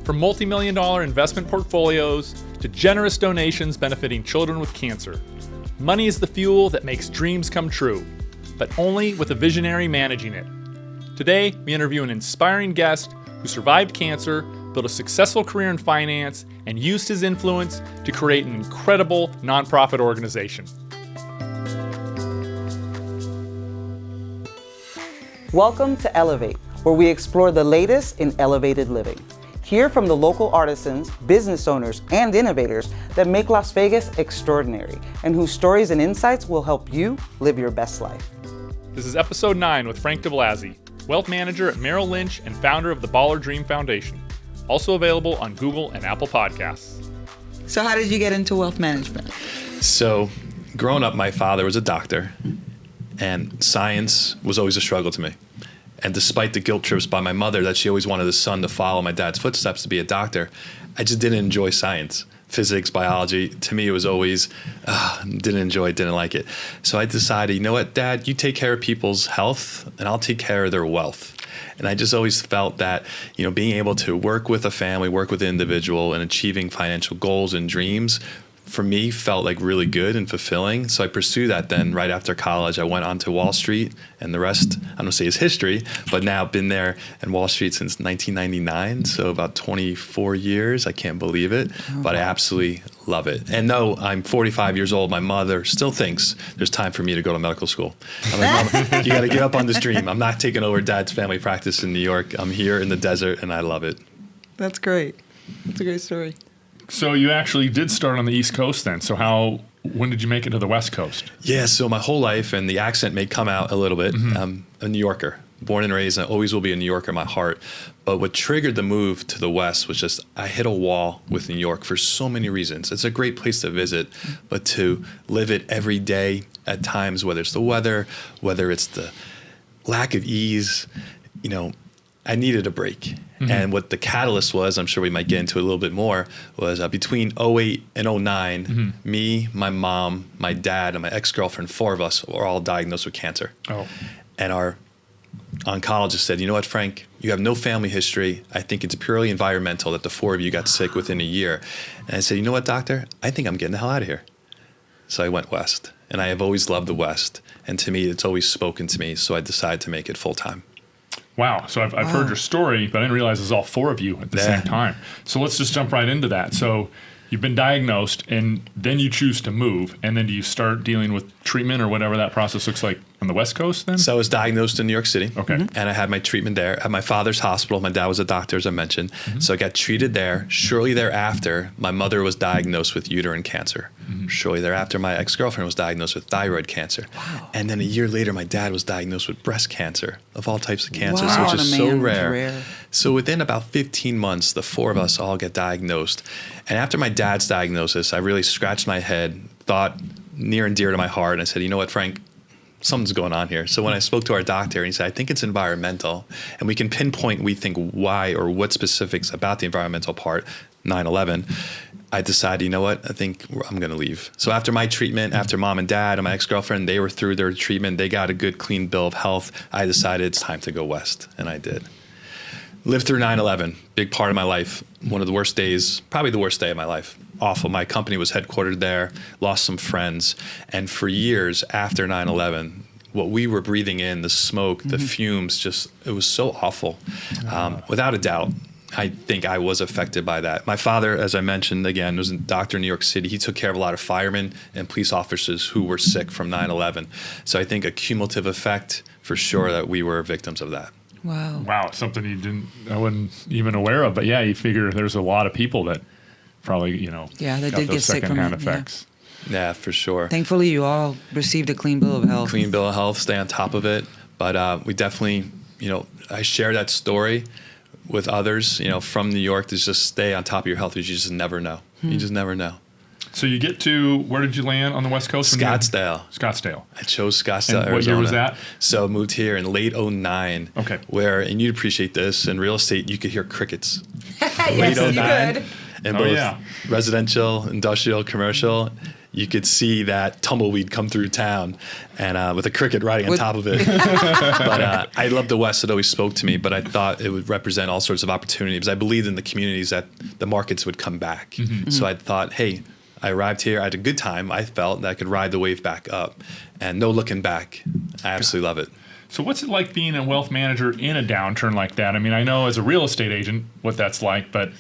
From multi-million-dollar investment portfolios to generous donations benefiting children with cancer, money is the fuel that makes dreams come true, but only with a visionary managing it. Today, we interview an inspiring guest who survived cancer, built a successful career in finance, and used his influence to create an incredible nonprofit organization. Welcome to Elevate, where we explore the latest in elevated living. Hear from the local artisans, business owners, and innovators that make Las Vegas extraordinary, and whose stories and insights will help you live your best life. This is episode 9 with Frank DeBlasi, wealth manager at Merrill Lynch and founder of the Baller Dream Foundation. Also available on Google and Apple Podcasts. So how did you get into wealth management? So growing up, my father was a doctor, and science was always a struggle to me. And despite the guilt trips by my mother that she always wanted the son to follow my dad's footsteps to be a doctor, I just didn't enjoy science. Physics, biology, to me it was always, didn't enjoy it, didn't like it. So I decided, you know what, Dad, you take care of people's health and I'll take care of their wealth. And I just always felt that, being able to work with a family, work with an individual and achieving financial goals and dreams for me felt like really good and fulfilling. So I pursued that then right after college. I went on to Wall Street, and the rest, I don't say is history, but now I've been there in Wall Street since 1999. So about 24 years. I can't believe it, but I absolutely love it. And though I'm 45 years old, my mother still thinks there's time for me to go to medical school. I'm like, Mama, you got to give up on this dream. I'm not taking over Dad's family practice in New York. I'm here in the desert, and I love it. That's great. That's a great story. So you actually did start on the East Coast then. So when did you make it to the West Coast? Yeah, so my whole life, and the accent may come out a little bit, I'm a New Yorker, born and raised, and I always will be a New Yorker in my heart. But what triggered the move to the West was just I hit a wall with New York for so many reasons. It's a great place to visit, but to live it every day at times, whether it's the weather, whether it's the lack of ease, I needed a break. And what the catalyst was, I'm sure we might get into it a little bit more, was between 08 and 09, me, my mom, my dad, and my ex-girlfriend, 4 of us were all diagnosed with cancer. Oh. And our oncologist said, you know what, Frank, you have no family history. I think it's purely environmental that the 4 of you got sick within a year. And I said, you know what, doctor, I think I'm getting the hell out of here. So I went West. And I have always loved the West. And to me, it's always spoken to me. So I decided to make it full time. Wow. So I've heard your story, but I didn't realize it was all 4 of you at the same time. So let's just jump right into that. So you've been diagnosed, and then you choose to move, and then do you start dealing with treatment or whatever that process looks like on the West Coast then? So I was diagnosed in New York City, and I had my treatment there at my father's hospital. My dad was a doctor, as I mentioned. So I got treated there. Shortly thereafter, my mother was diagnosed with uterine cancer. Shortly thereafter, my ex-girlfriend was diagnosed with thyroid cancer. Wow. And then a year later, my dad was diagnosed with breast cancer, of all types of cancers, which is so rare. So within about 15 months, the 4 of us all get diagnosed. And after my dad's diagnosis, I really scratched my head, thought near and dear to my heart, and I said, you know what, Frank, something's going on here. So when I spoke to our doctor, and he said, I think it's environmental, and we can pinpoint, we think, why or what specifics about the environmental part, 9/11, I decided, you know what, I think I'm going to leave. So after my treatment, after mom and dad and my ex-girlfriend, they were through their treatment, they got a good, clean bill of health, I decided it's time to go West, and I did. Lived through 9/11, big part of my life. One of the worst days, probably the worst day of my life. Awful. My company was headquartered there, lost some friends. And for years after 9/11, what we were breathing in, the smoke, the fumes, it was so awful. Without a doubt, I think I was affected by that. My father, as I mentioned, again, was a doctor in New York City. He took care of a lot of firemen and police officers who were sick from 9/11. So I think a cumulative effect for sure that we were victims of that. Wow, something I wasn't even aware of. But yeah, you figure there's a lot of people that probably, they got did those get sick from secondhand it. effects. Yeah, for sure. Thankfully, you all received a clean bill of health. Clean bill of health, stay on top of it. But we definitely, I share that story with others, from New York, to just stay on top of your health because you just never know. You just never know. So you get to, where did you land on the West Coast? Scottsdale. I chose Scottsdale, and Arizona. what year was that? So moved here in late 09. Okay. And you'd appreciate this, in real estate, you could hear crickets. Yes, late 09. You could. In both residential, industrial, commercial. you could see that tumbleweed come through town, and with a cricket riding on top of it. But I loved the West. It always spoke to me, but I thought it would represent all sorts of opportunities. I believed in the communities that the markets would come back. Mm-hmm. So I thought, hey, I arrived here. I had a good time. I felt that I could ride the wave back up, and no looking back. I absolutely love it. So what's it like being a wealth manager in a downturn like that? I mean, I know as a real estate agent what that's like, but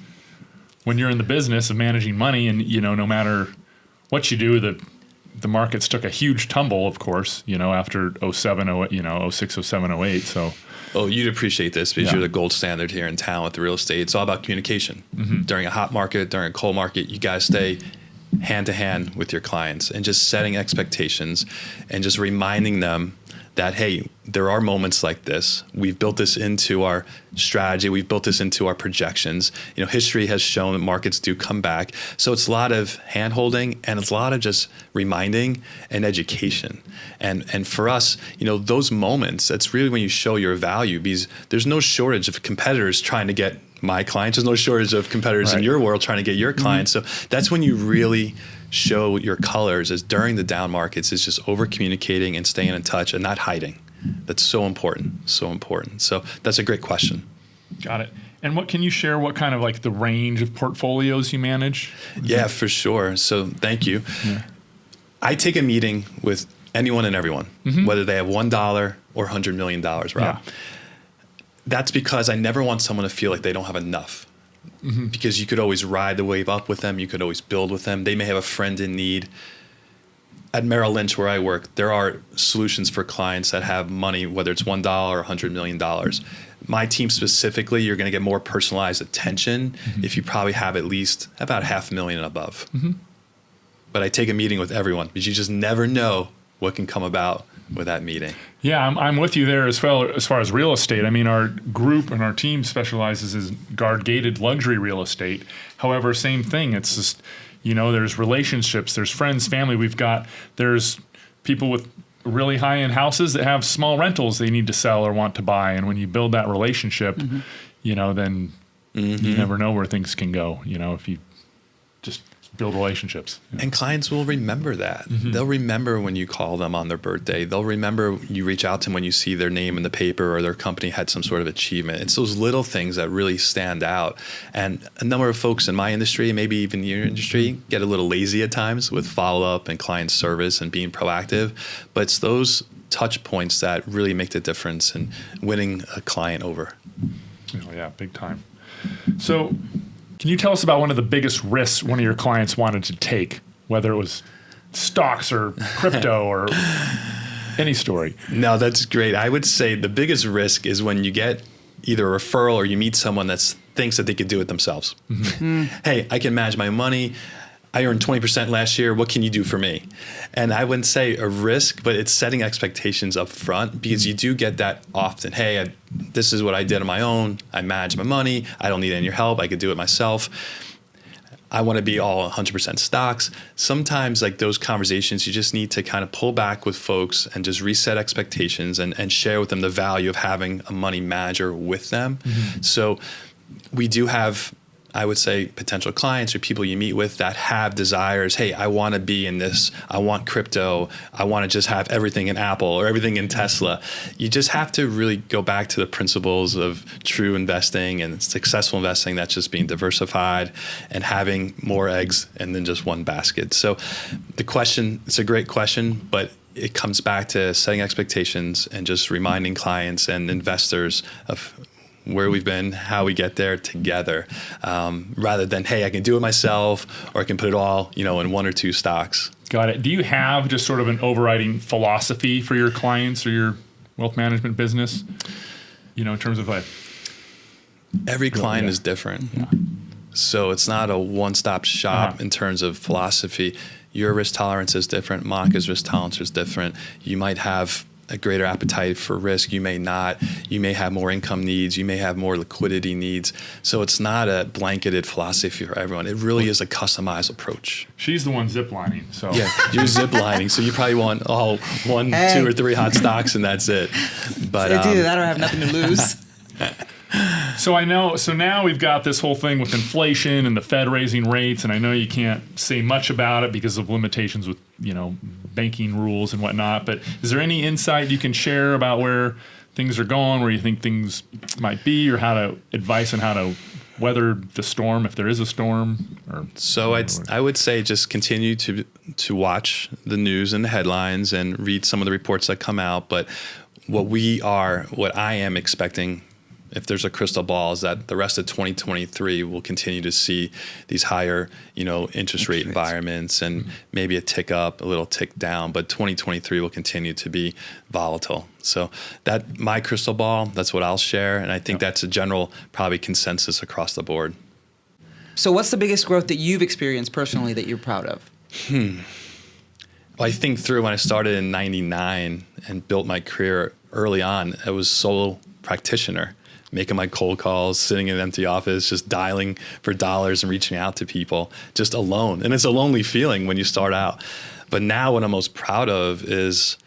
when you're in the business of managing money and, no matter what you do, the markets took a huge tumble, of course, after 06, 07, 08. So. Oh, you'd appreciate this because you're the gold standard here in town with the real estate. It's all about communication. Mm-hmm. During a hot market, during a cold market, you guys stay hand to hand with your clients and just setting expectations and just reminding them that, hey, there are moments like this. We've built this into our strategy. We've built this into our projections. History has shown that markets do come back. So it's a lot of hand-holding, and it's a lot of just reminding and education. And for us, those moments, that's really when you show your value, because there's no shortage of competitors trying to get my clients. There's no shortage of competitors in your world trying to get your clients. Mm-hmm. So that's when you really show your colors, is during the down markets, is just over communicating and staying in touch and not hiding. That's so important, so important. So that's a great question. Got it. And what can you share, what kind of like the range of portfolios you manage? Yeah, for sure. So thank you. Yeah. I take a meeting with anyone and everyone, mm-hmm. whether they have $1 or $100 million, Rob. Yeah. That's because I never want someone to feel like they don't have enough. Mm-hmm. Because you could always ride the wave up with them. You could always build with them. They may have a friend in need. At Merrill Lynch, where I work, there are solutions for clients that have money, whether it's $1 or $100 million. My team specifically, you're going to get more personalized attention mm-hmm. if you probably have at least about $500,000 and above. Mm-hmm. But I take a meeting with everyone because you just never know what can come about with that meeting. Yeah, I'm with you there as well as far as real estate. I mean, our group and our team specializes in guard-gated luxury real estate. However, same thing. It's just, there's relationships, there's friends, family. There's people with really high-end houses that have small rentals they need to sell or want to buy. And when you build that relationship, mm-hmm. Then mm-hmm. you never know where things can go, if you just build relationships. And clients will remember that. Mm-hmm. They'll remember when you call them on their birthday. They'll remember you reach out to them when you see their name in the paper or their company had some sort of achievement. It's those little things that really stand out. And a number of folks in my industry, maybe even your industry, get a little lazy at times with follow-up and client service and being proactive. But it's those touch points that really make the difference in winning a client over. Oh, yeah, big time. So can you tell us about one of the biggest risks one of your clients wanted to take, whether it was stocks or crypto or any story? No, that's great. I would say the biggest risk is when you get either a referral or you meet someone that thinks that they could do it themselves. Mm-hmm. Hey, I can manage my money. I earned 20% last year. What can you do for me? And I wouldn't say a risk, but it's setting expectations up front, because you do get that often. Hey, this is what I did on my own. I manage my money. I don't need any of your help. I could do it myself. I want to be all 100% stocks. Sometimes like those conversations, you just need to kind of pull back with folks and just reset expectations and share with them the value of having a money manager with them. Mm-hmm. So we do have, I would say, potential clients or people you meet with that have desires. Hey, I want to be in this. I want crypto. I want to just have everything in Apple or everything in Tesla. You just have to really go back to the principles of true investing and successful investing. That's just being diversified and having more eggs and than just one basket. So the question, it's a great question, but it comes back to setting expectations and just reminding clients and investors of where we've been, how we get there together, rather than, hey, I can do it myself, or I can put it all, in one or two stocks. Got it. Do you have just sort of an overriding philosophy for your clients or your wealth management business? In terms of like, every client is different. Yeah. So it's not a one-stop shop in terms of philosophy. Your risk tolerance is different. Monica's risk tolerance is different. You might have a greater appetite for risk. You may not. You may have more income needs. You may have more liquidity needs. So it's not a blanketed philosophy for everyone. It really is a customized approach. She's the one ziplining. So yeah, you're ziplining. So you probably want all one, two, or three hot stocks, and that's it. But it's either that or I have nothing to lose. So now we've got this whole thing with inflation and the Fed raising rates, and I know you can't say much about it because of limitations with, banking rules and whatnot, but is there any insight you can share about where things are going, where you think things might be, or advice on how to weather the storm if there is a storm? I would say just continue to watch the news and the headlines and read some of the reports that come out, but what I am expecting, if there's a crystal ball, is that the rest of 2023 will continue to see these higher, interest rate environments and maybe a tick up, a little tick down, but 2023 will continue to be volatile. So that my crystal ball, that's what I'll share. And I think that's a general probably consensus across the board. So what's the biggest growth that you've experienced personally that you're proud of? Well, I think through when I started in 99 and built my career early on, I was solo practitioner, making my cold calls, sitting in an empty office, just dialing for dollars and reaching out to people just alone. And it's a lonely feeling when you start out. But now what I'm most proud of is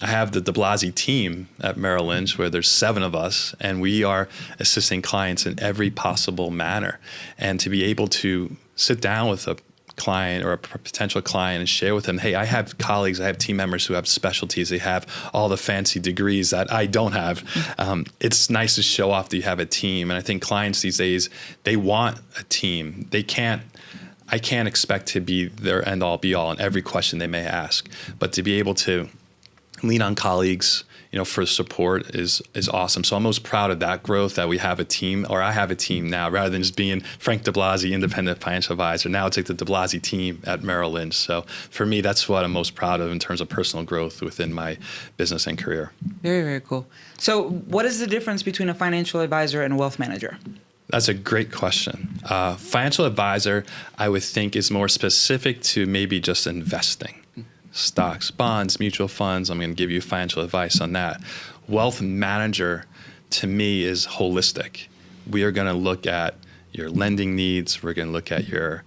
I have the DeBlasi team at Merrill Lynch where there's 7 of us, and we are assisting clients in every possible manner. And to be able to sit down with a client or a potential client and share with them, hey, I have colleagues, I have team members who have specialties, they have all the fancy degrees that I don't have. It's nice to show off that you have a team. And I think clients these days, they want a team. I can't expect to be their end all be all in every question they may ask, but to be able to lean on colleagues, for support is awesome. So I'm most proud of that growth, that we have a team, or I have a team now, rather than just being Frank DeBlasi, independent financial advisor. Now it's like the DeBlasi team at Merrill Lynch. So for me, that's what I'm most proud of in terms of personal growth within my business and career. Very, very cool. So what is the difference between a financial advisor and a wealth manager? That's a great question. Financial advisor, I would think, is more specific to maybe just investing. Stocks, bonds, mutual funds. I'm going to give you financial advice on that. Wealth manager, to me, is holistic. We are going to look at your lending needs. We're going to look at your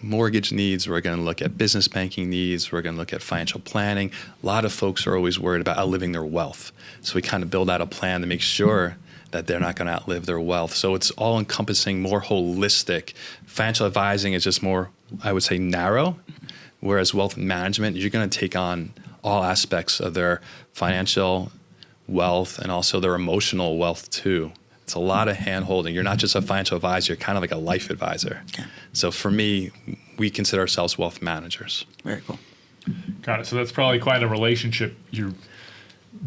mortgage needs. We're going to look at business banking needs. We're going to look at financial planning. A lot of folks are always worried about outliving their wealth. So we kind of build out a plan to make sure that they're not going to outlive their wealth. So it's all encompassing, more holistic. Financial advising is just more, I would say, narrow. Whereas wealth management, you're going to take on all aspects of their financial wealth and also their emotional wealth too. It's a lot of hand-holding. You're not just a financial advisor, you're kind of like a life advisor. Okay. So for me, we consider ourselves wealth managers. Very cool. Got it. So that's probably quite a relationship you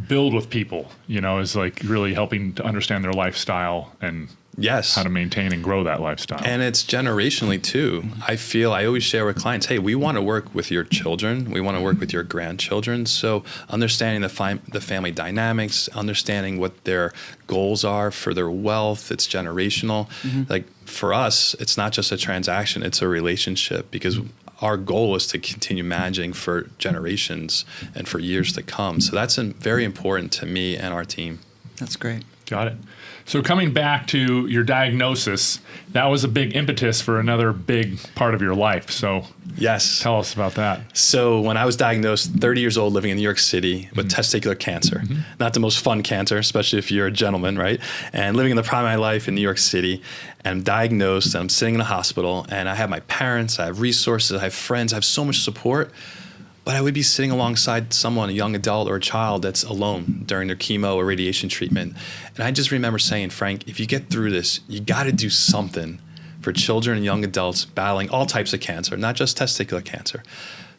build with people, is like really helping to understand their lifestyle and yes, how to maintain and grow that lifestyle. And it's generationally too. I always share with clients, hey, we want to work with your children. We want to work with your grandchildren. So understanding the family dynamics, understanding what their goals are for their wealth, it's generational. Like for us, it's not just a transaction, it's a relationship, because our goal is to continue managing for generations and for years to come. So that's very important to me and our team. That's great. Got it. So coming back to your diagnosis, that was a big impetus for another big part of your life. So yes, tell us about that. So when I was diagnosed, 30 years old, living in New York City with testicular cancer, not the most fun cancer, especially if you're a gentleman, right? And living in the prime of my life in New York City, and I'm diagnosed, and I'm sitting in a hospital, and I have my parents, I have resources, I have friends, I have so much support. But I would be sitting alongside someone, a young adult or a child that's alone during their chemo or radiation treatment. And I just remember saying, Frank, if you get through this, you got to do something for children and young adults battling all types of cancer, not just testicular cancer.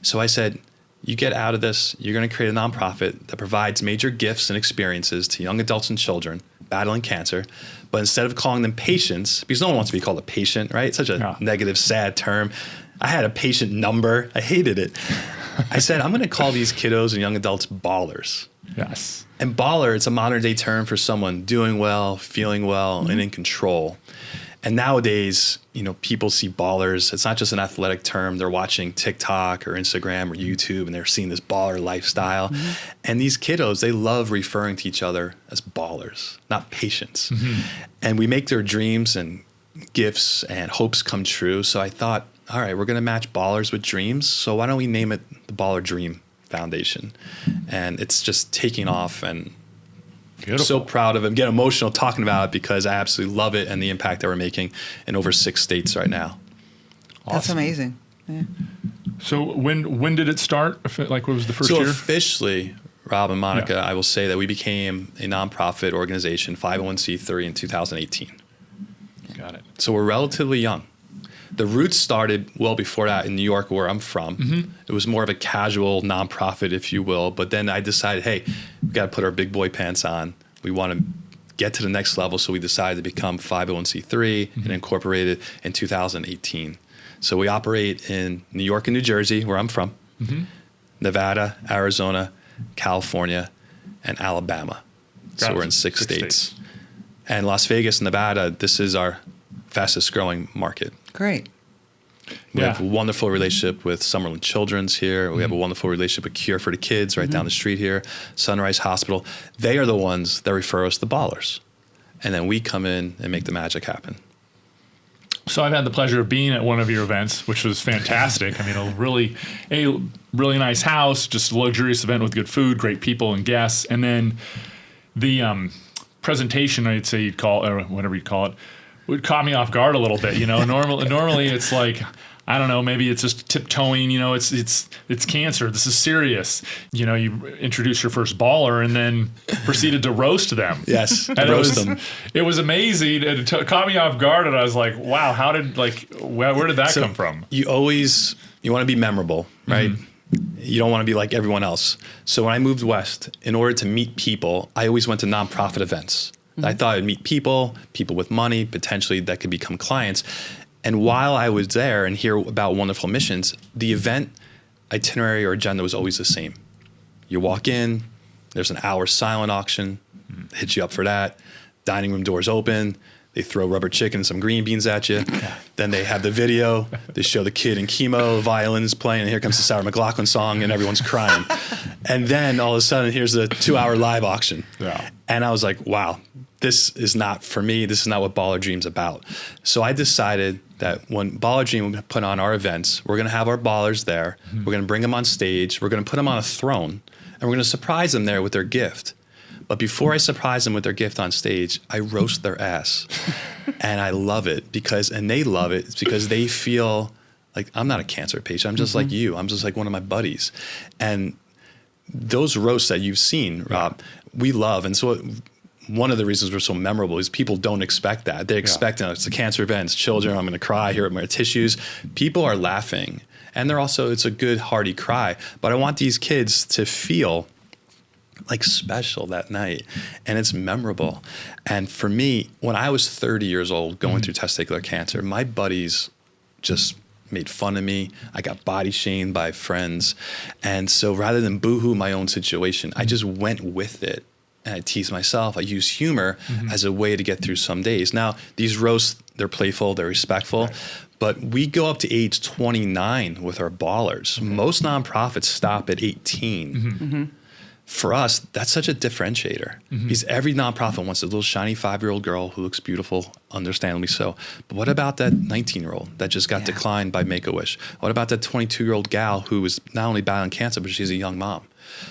So I said, you get out of this, you're going to create a nonprofit that provides major gifts and experiences to young adults and children battling cancer. But instead of calling them patients, because no one wants to be called a patient, right? It's such a negative, sad term. I had a patient number. I hated it. I said, I'm going to call these kiddos and young adults ballers. Yes. And baller, it's a modern day term for someone doing well, feeling well, and in control. And nowadays, people see ballers. It's not just an athletic term. They're watching TikTok or Instagram or YouTube, and they're seeing this baller lifestyle. And these kiddos, they love referring to each other as ballers, not patients. And we make their dreams and gifts and hopes come true. So I thought, all right, we're going to match ballers with dreams. So why don't we name it the Baller Dream Foundation? And it's just taking off. And Beautiful. So proud of it. I'm getting emotional talking about it because I absolutely love it and the impact that we're making in over 6 states right now. That's amazing. Yeah. So when did it start? Like, what was the first So year? officially, Rob and Monica, Yeah. I will say that we became a nonprofit organization, 501c3 in 2018. Got it. So we're relatively young. The roots started well before that in New York, where I'm from. Mm-hmm. It was more of a casual nonprofit, if you will. But then I decided, hey, we got to put our big boy pants on. We want to get to the next level. So we decided to become 501c3 and incorporated in 2018. So we operate in New York and New Jersey, where I'm from, Nevada, Arizona, California, and Alabama. So Gotcha. we're in 6 6 states. And Las Vegas, Nevada, this is our fastest growing market. Great. We Yeah. have a wonderful relationship with Summerlin Children's here. We have a wonderful relationship with Cure for the Kids right down the street here, Sunrise Hospital. They are the ones that refer us the ballers. And then we come in and make the magic happen. So I've had the pleasure of being at one of your events, which was fantastic. I mean, a really nice house, just a luxurious event with good food, great people and guests. And then the presentation, I'd say you'd call, or whatever you'd call it, would caught me off guard a little bit. You know, normally it's like, I don't know, maybe it's just tiptoeing, you know, it's cancer. This is serious. You know, you introduce your first baller and then proceeded to roast them. Yes, And roast them. It was amazing. It caught me off guard, and I was like, wow, where did that come from? You want to be memorable, right? You don't want to be like everyone else. So when I moved west, in order to meet people, I always went to nonprofit events. I thought I'd meet people with money, potentially that could become clients. And while I was there and hear about wonderful missions, the event itinerary or agenda was always the same. You walk in, there's an hour silent auction, hit you up for that. Dining room doors open. They throw rubber chicken and some green beans at you. Then they have the video. They show the kid in chemo, violins playing, and here comes the Sarah McLachlan song, and everyone's crying. And then all of a sudden, here's the 2-hour live auction. Yeah. And I was like, wow, this is not for me. This is not what Baller Dream's about. So I decided that when Baller Dream put on our events, we're going to have our ballers there. We're going to bring them on stage. We're going to put them on a throne, and we're going to surprise them there with their gift. But before I surprise them with their gift on stage, I roast their ass. And I love it and they love it because they feel like I'm not a cancer patient. I'm just like you. I'm just like one of my buddies. And those roasts that you've seen, Rob, we love. And so one of the reasons we're so memorable is people don't expect that. They expect it's a cancer event, it's children, I'm going to cry here at my tissues. People are laughing. And it's a good, hearty cry. But I want these kids to feel like special that night, and it's memorable. And for me, when I was 30 years old going through testicular cancer, my buddies just made fun of me. I got body shamed by friends. And so rather than boohoo my own situation, I just went with it. And I tease myself. I use humor as a way to get through some days. Now, these roasts, they're playful, they're respectful. But we go up to age 29 with our ballers. Most nonprofits stop at 18. For us, that's such a differentiator because every nonprofit wants a little shiny 5-year-old girl who looks beautiful, understandably so. But what about that 19-year-old that just got declined by Make-A-Wish? What about that 22-year-old gal who is not only battling cancer, but she's a young mom?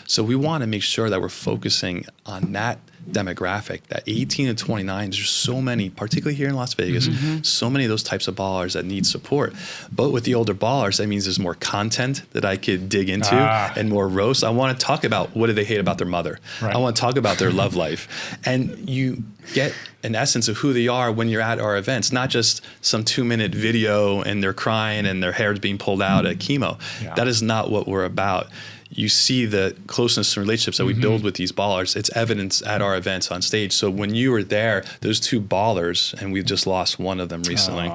So we want to make sure that we're focusing on that demographic, that 18 to 29. There's so many, particularly here in Las Vegas, so many of those types of ballers that need support. But with the older ballers, that means there's more content that I could dig into and more roast. I want to talk about what do they hate about their mother. Right. I want to talk about their love life. And you get an essence of who they are when you're at our events, not just some 2-minute video and they're crying and their hair's being pulled out at chemo. Yeah. That is not what we're about. You see the closeness and relationships that we build with these ballers. It's evidence at our events on stage. So when you were there, those 2 ballers, and we've just lost one of them recently,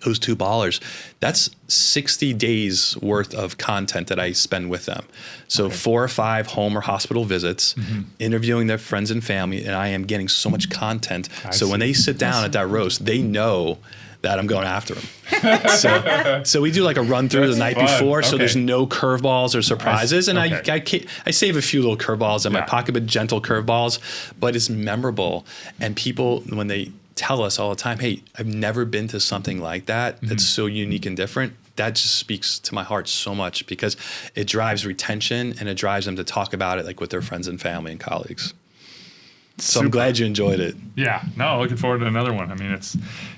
those 2 ballers, that's 60 days worth of content that I spend with them. So 4 or 5 home or hospital visits, interviewing their friends and family, and I am getting so much content. When they sit down at that roast, they know that I'm going after them. So we do like a run through the night before, so there's no curveballs or surprises. And I save a few little curveballs in my pocket, but gentle curveballs. But it's memorable. And people, when they tell us all the time, hey, I've never been to something like that that's so unique and different, that just speaks to my heart so much because it drives retention and it drives them to talk about it like with their friends and family and colleagues. So I'm glad you enjoyed it. Yeah, no, looking forward to another one. I mean,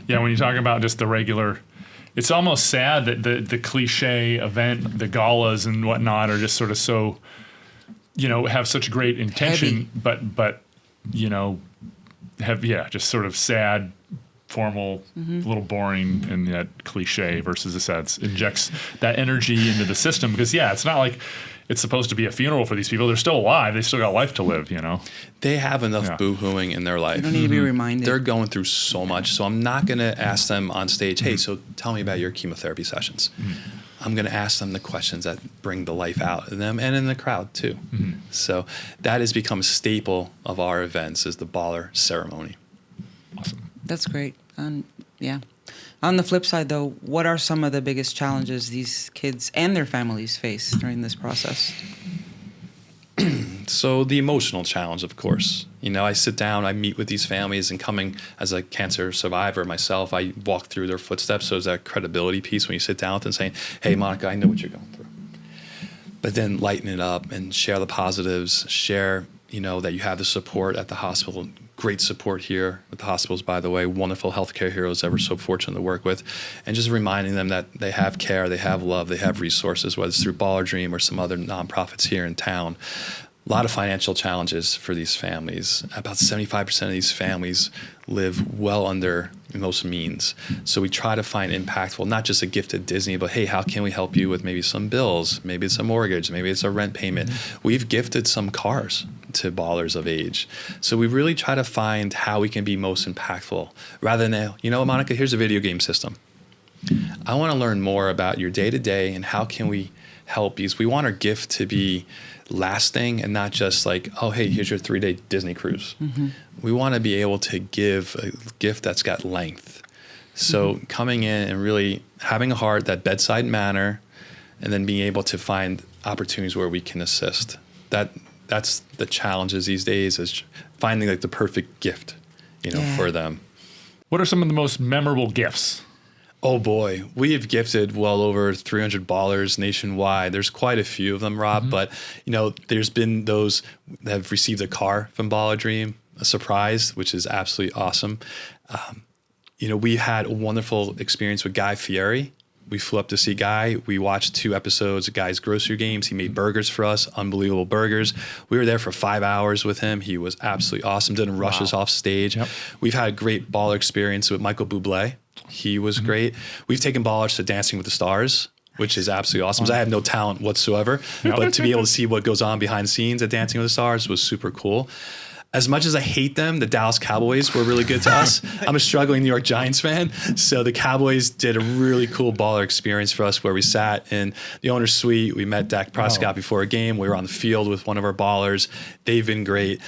when you talk about just the regular, it's almost sad that the cliche event, the galas and whatnot are just sort of so, have such great intention, but have, just sort of sad, formal, a little boring in that cliche versus this injects that energy into the system because, it's not like it's supposed to be a funeral for these people. They're still alive. They still got life to live, They have enough boo-hooing in their life. You don't need to be reminded. They're going through so much. So I'm not going to ask them on stage, hey, so tell me about your chemotherapy sessions. I'm going to ask them the questions that bring the life out of them and in the crowd too. So that has become a staple of our events is the baller ceremony. Awesome. That's great. On the flip side, though, what are some of the biggest challenges these kids and their families face during this process? So the emotional challenge, of course. I sit down, I meet with these families, and coming as a cancer survivor myself, I walk through their footsteps. So there's that credibility piece when you sit down with them saying, hey, Monica, I know what you're going through. But then lighten it up and share the positives, share, that you have the support at the hospital. Great support here at the hospitals, by the way, wonderful healthcare heroes that we're so fortunate to work with, and just reminding them that they have care, they have love, they have resources, whether it's through Baller Dream or some other nonprofits here in town. A lot of financial challenges for these families. About 75% of these families live well under most means. So we try to find impactful, not just a gift at Disney, but hey, how can we help you with maybe some bills? Maybe it's a mortgage, maybe it's a rent payment. We've gifted some cars to ballers of age. So we really try to find how we can be most impactful rather than, Monica, here's a video game system. I want to learn more about your day-to-day and how can we help you. We want our gift to be lasting and not just like, oh, hey, here's your 3-day Disney cruise. We want to be able to give a gift that's got length. So coming in and really having a heart, that bedside manner, and then being able to find opportunities where we can assist. That's the challenges these days is finding like the perfect gift, for them. What are some of the most memorable gifts? Oh boy, we have gifted well over 300 ballers nationwide. There's quite a few of them, Rob, but there's been those that have received a car from Baller Dream, a surprise, which is absolutely awesome. We had a wonderful experience with Guy Fieri. We flew up to see Guy. We watched 2 episodes of Guy's grocery games. He made burgers for us, unbelievable burgers. We were there for 5 hours with him. He was absolutely awesome. Didn't rush us off stage. Yep. We've had a great baller experience with Michael Bublé. He was great. We've taken ballers to Dancing with the Stars, which is absolutely awesome. So I have no talent whatsoever, but to be able to see what goes on behind the scenes at Dancing with the Stars was super cool. As much as I hate them, the Dallas Cowboys were really good to us. I'm a struggling New York Giants fan. So the Cowboys did a really cool baller experience for us where we sat in the owner's suite. We met Dak Prescott before a game. We were on the field with one of our ballers. They've been great.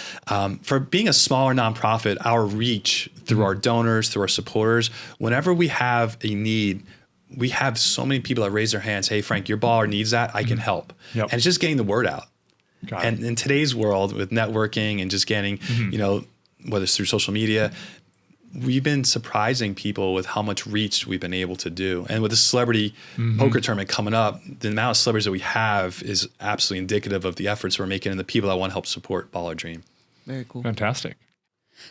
For being a smaller nonprofit, our reach through our donors, through our supporters, whenever we have a need, we have so many people that raise their hands. Hey, Frank, your baller needs that. I can help. Yep. And it's just getting the word out. And in today's world with networking and just getting, whether it's through social media, we've been surprising people with how much reach we've been able to do. And with the celebrity poker tournament coming up, the amount of celebrities that we have is absolutely indicative of the efforts we're making and the people that want to help support Baller Dream. Very cool. Fantastic.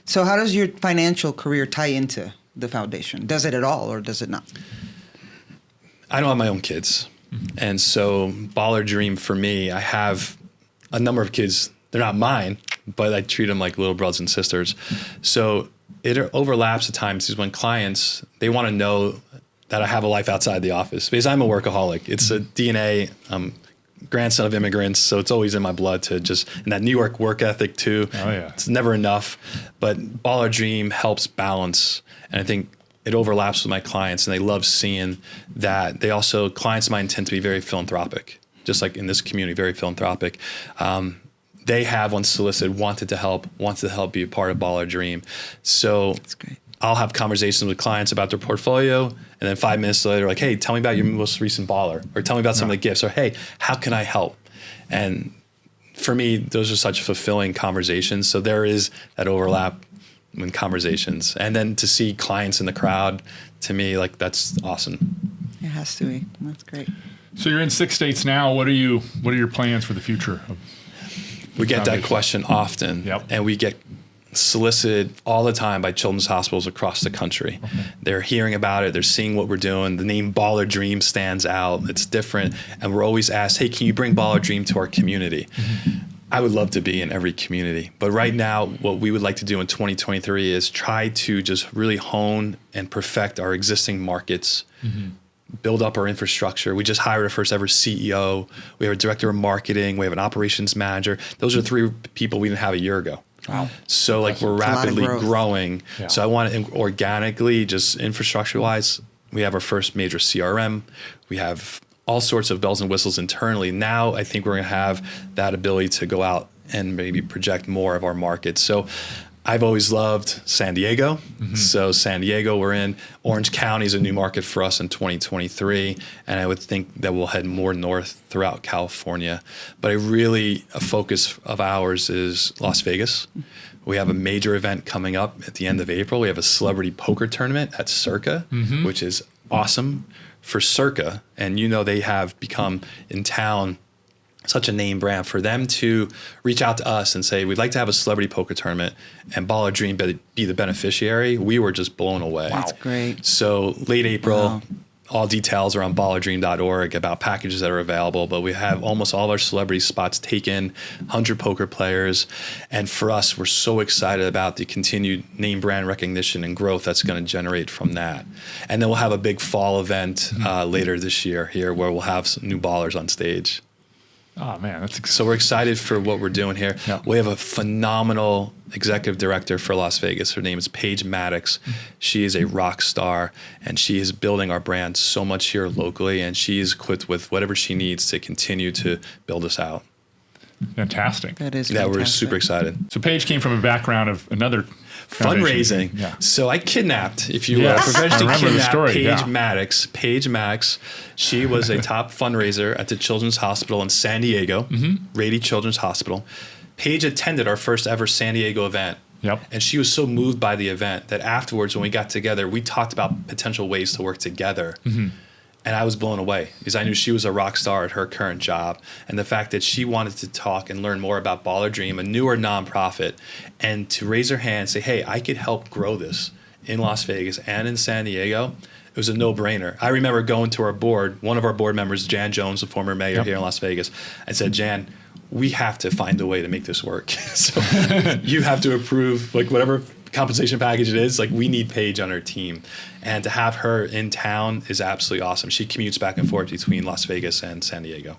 So how does your financial career tie into the foundation? Does it at all or does it not? I don't have my own kids. And so Baller Dream for me, I have a number of kids. They're not mine, but I treat them like little brothers and sisters. So it overlaps at times is when clients, they want to know that I have a life outside the office because I'm a workaholic. It's a DNA, grandson of immigrants. So it's always in my blood to just, and that New York work ethic too. Oh yeah. It's never enough, but Baller Dream helps balance. And I think it overlaps with my clients and they love seeing that. They also, clients of mine tend to be very philanthropic. Just like in this community, very philanthropic. They have, once solicited, wanted to help be a part of Baller Dream. So that's great. I'll have conversations with clients about their portfolio, and then 5 minutes later, like, hey, tell me about your most recent baller, or tell me about some of the gifts, or hey, how can I help? And for me, those are such fulfilling conversations. So there is that overlap in conversations. And then to see clients in the crowd, to me, like, that's awesome. It has to be. That's great. So you're in 6 states now. What are your plans for the future? We get that question often, and we get solicited all the time by children's hospitals across the country. They're hearing about it. They're seeing what we're doing. The name Baller Dream stands out. It's different. And we're always asked, hey, can you bring Baller Dream to our community? I would love to be in every community. But right now, what we would like to do in 2023 is try to just really hone and perfect our existing markets, build up our infrastructure. We just hired our first ever CEO. We have a director of marketing. We have an operations manager. Those are 3 people we didn't have a year ago. Wow. So like we're rapidly growing. Yeah. So I want to organically, just infrastructure wise, we have our first major CRM. We have all sorts of bells and whistles internally. Now I think we're going to have that ability to go out and maybe project more of our markets. So I've always loved San Diego. So San Diego, we're in. Orange County is a new market for us in 2023. And I would think that we'll head more north throughout California. But a focus of ours is Las Vegas. We have a major event coming up at the end of April. We have a celebrity poker tournament at Circa, which is awesome for Circa. And they have become in town such a name brand. For them to reach out to us and say, we'd like to have a celebrity poker tournament and Baller Dream be the beneficiary, we were just blown away. Wow. That's great. So late April, all details are on ballardream.org about packages that are available, but we have almost all of our celebrity spots taken, 100 poker players. And for us, we're so excited about the continued name brand recognition and growth that's going to generate from that. And then we'll have a big fall event later this year here where we'll have some new ballers on stage. Oh man, So we're excited for what we're doing here. Yeah. We have a phenomenal executive director for Las Vegas. Her name is Paige Maddox. She is a rock star, and she is building our brand so much here locally, and she is equipped with whatever she needs to continue to build us out. fantastic. That is Yeah, fantastic. we're super excited. So Paige came from a background of another Fundraising. foundation. Yeah. So I kidnapped, if you will, Yes, professionally I remember the kidnapped story, Paige yeah. Maddox. Paige Maddox. She was a top fundraiser at the Children's Hospital in San Diego, Rady Children's Hospital. Paige attended our first ever San Diego event. Yep. And she was so moved by the event that afterwards, when we got together, we talked about potential ways to work together. And I was blown away because I knew she was a rock star at her current job. And the fact that she wanted to talk and learn more about Baller Dream, a newer nonprofit, and to raise her hand and say, hey, I could help grow this in Las Vegas and in San Diego, it was a no-brainer. I remember going to our board, one of our board members, Jan Jones, the former mayor here in Las Vegas, and said, Jan, we have to find a way to make this work. So you have to approve whatever compensation package it is. We need Paige on our team. And to have her in town is absolutely awesome. She commutes back and forth between Las Vegas and San Diego.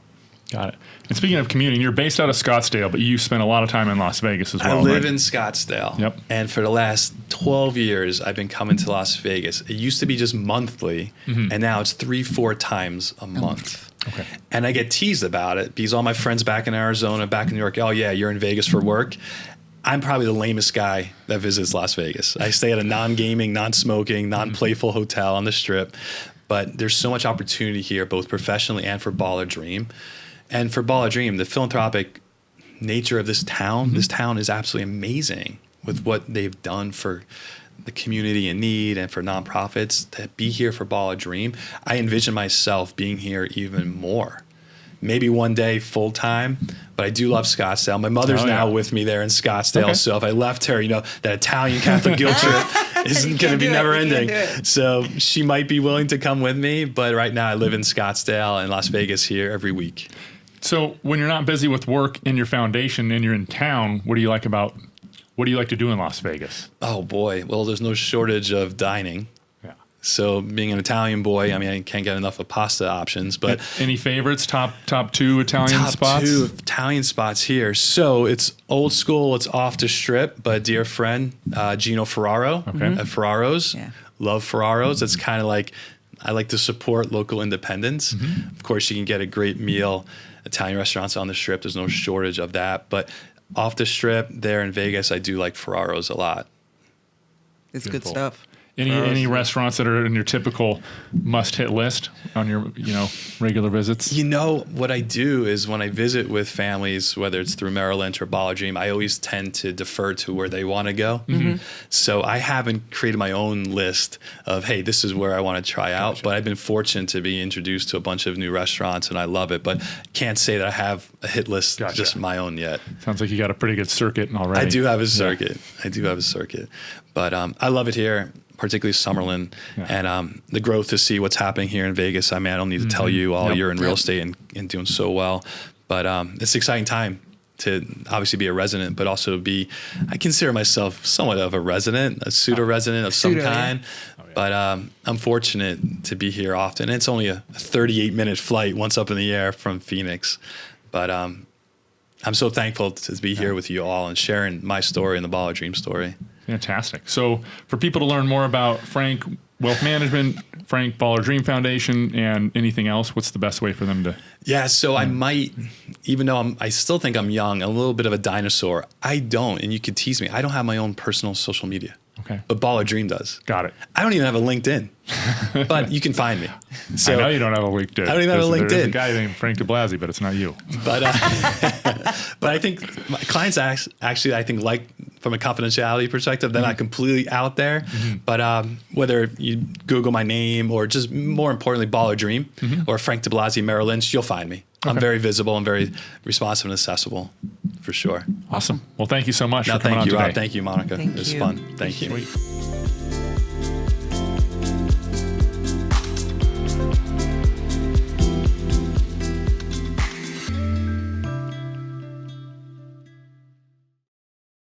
Got it. And speaking of commuting, you're based out of Scottsdale, but you spent a lot of time in Las Vegas as well. I live right? in Scottsdale. Yep. And for the last 12 years, I've been coming to Las Vegas. It used to be just monthly, and now it's 3-4 times a month. Okay. And I get teased about it because all my friends back in Arizona, back in New York, oh yeah, you're in Vegas for work. I'm probably the lamest guy that visits Las Vegas. I stay at a non-gaming, non-smoking, non-playful hotel on the Strip. But there's so much opportunity here, both professionally and for Baller Dream. And for Baller Dream, the philanthropic nature of this town is absolutely amazing with what they've done for the community in need and for nonprofits. To be here for Baller Dream, I envision myself being here even more. Maybe one day full time, but I do love Scottsdale. My mother's now with me there in Scottsdale, Okay. so if I left her, that Italian Catholic guilt trip isn't going to be never ending. So she might be willing to come with me, but right now I live in Scottsdale and Las Vegas here every week. So when you're not busy with work in your foundation and you're in town, what do you like to do in Las Vegas? Oh boy, well, there's no shortage of dining. Yeah. So being an Italian boy, I can't get enough of pasta options, but Any favorites? Top 2 Italian top spots? 2 Italian spots here. So it's old school, it's off the Strip, but a dear friend, Gino Ferraro at Ferraro's. Yeah. Love Ferraro's. It's kind of like, I like to support local independence. Of course, you can get a great meal. Italian restaurants on the Strip, there's no shortage of that. But off the Strip there in Vegas, I do like Ferraro's a lot. It's good Beautiful. stuff. Any restaurants that are in your typical must-hit list on your regular visits? You know, what I do is when I visit with families, whether it's through Merrill Lynch or Bala Dream, I always tend to defer to where they want to go. So I haven't created my own list of, hey, this is where I want to try out. But I've been fortunate to be introduced to a bunch of new restaurants, and I love it. But can't say that I have a hit list just my own yet. Sounds like you got a pretty good circuit already. I do have a circuit. I do have a circuit. But I love it here, particularly Summerlin, and the growth to see what's happening here in Vegas. I mean, I don't need to tell you all, you're in real estate and doing so well. But it's an exciting time to obviously be a resident, but also I consider myself somewhat of a resident, a pseudo-resident of some kind. But I'm fortunate to be here often. It's only a 38-minute flight once up in the air from Phoenix. But I'm so thankful to be here with you all and sharing my story and the Bala Dream story. Fantastic. So for people to learn more about Frank Wealth Management, Frank Bala Dream Foundation, and anything else, what's the best way for them to? Yeah, so I might, even though I still think I'm young, a little bit of a dinosaur. I don't, and you could tease me, I don't have my own personal social media. Okay. But Bala Dream does. Got it. I don't even have a LinkedIn, but you can find me. So I know you don't have a LinkedIn. I don't even have a LinkedIn. There's a guy named Frank DeBlasi, but it's not you. But but I think my clients actually, I think, like, from a confidentiality perspective, they're not completely out there. But whether you Google my name or just more importantly, Bala Dream or Frank DeBlasi, Merrill Lynch, you'll find me. Okay. I'm very visible and very responsive and accessible, for sure. Awesome. Well, thank you so much for coming on today. Thank you, Monica. It was fun. Thank you. Sweet.